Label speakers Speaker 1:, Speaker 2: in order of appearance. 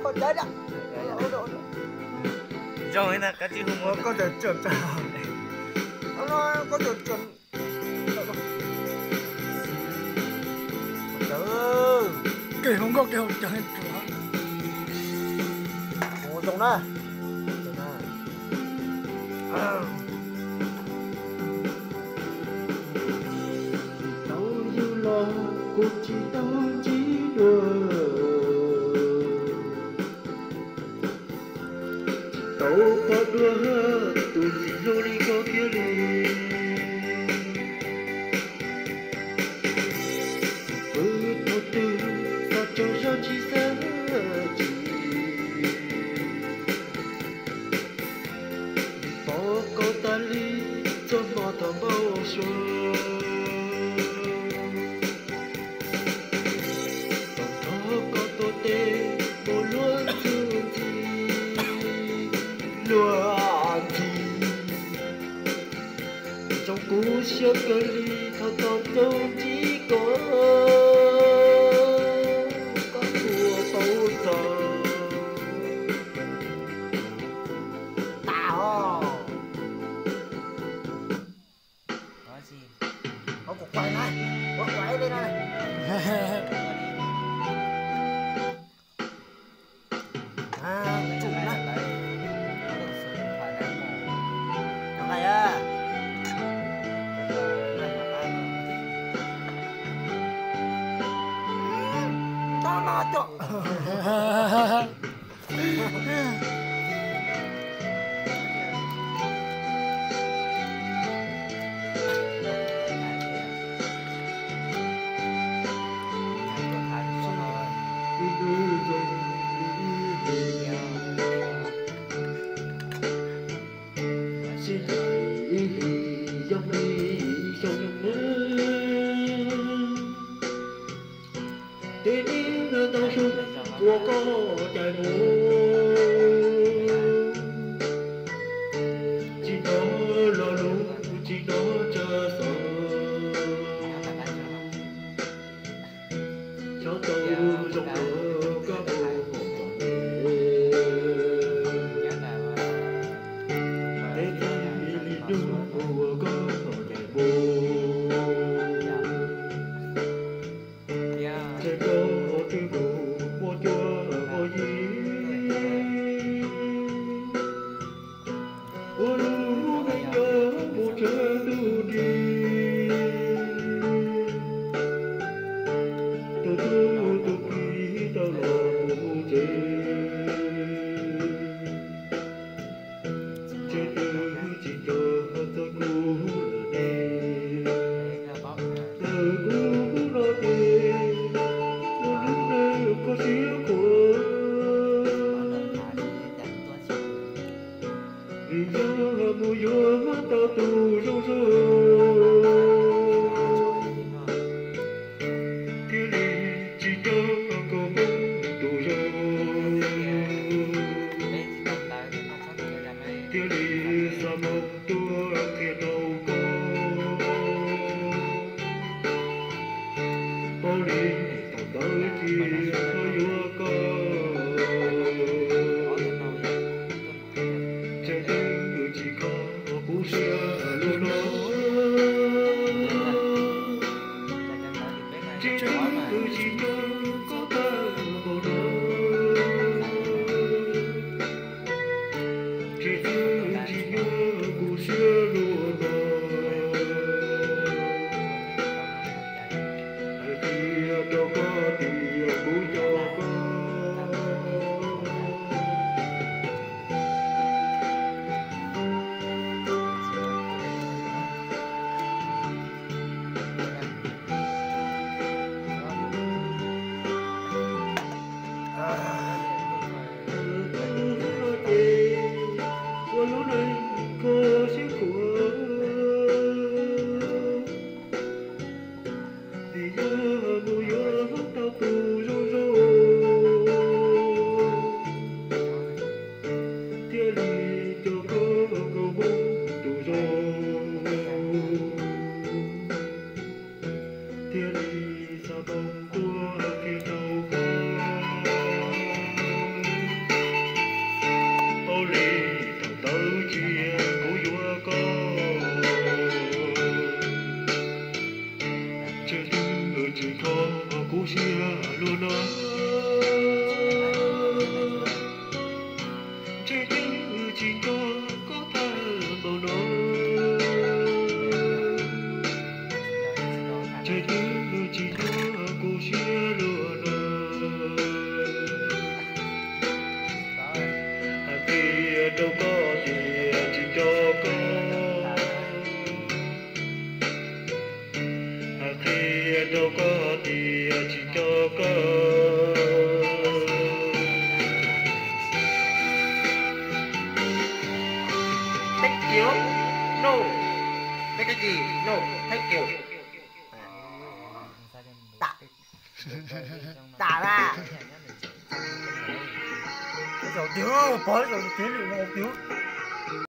Speaker 1: Con chết ạ.
Speaker 2: Rồi là cái gì không
Speaker 1: Có thể trượt trả. Nó có thể trượt. Kể không có kêu cho hết cửa. Ủa dùng đó.
Speaker 3: Đâu yêu lo cuộc chỉ đâu chỉ đùa. Đâu có đùa tu chỉ rồi đi có kia đi. Với một từ sao cho ra chỉ sẽ chỉ. Bỏ câu ta ly cho mò thầm bao xuân. Trong cú sớm cơ ly thao tao đâu chỉ có của bao giờ
Speaker 1: Tao
Speaker 2: có gì
Speaker 1: có cục quay này, có quay đây này. Chủ này nó này à. Nó cho
Speaker 3: để những người tao sung của có chạy mù chỉ nó lo lắng chỉ nó chờ sợ cho tao trong cửa có một để đi đúng của có chạy mù Hãy subscribe cho kênh Ghiền Mì Gõ để không bỏ lỡ những video hấp dẫn. chơi đưa chỉ có cú xia luôn á chơi đưa chỉ có ta bao nó chơi đưa chỉ có cú xia luôn á khi đâu có thì chỉ cho có khi đâu có thì chỉ cho có thank you no cái gì no thank you
Speaker 1: tạ tạ ra cái dầu tiếng bỏ dầu tiếng được một tiếng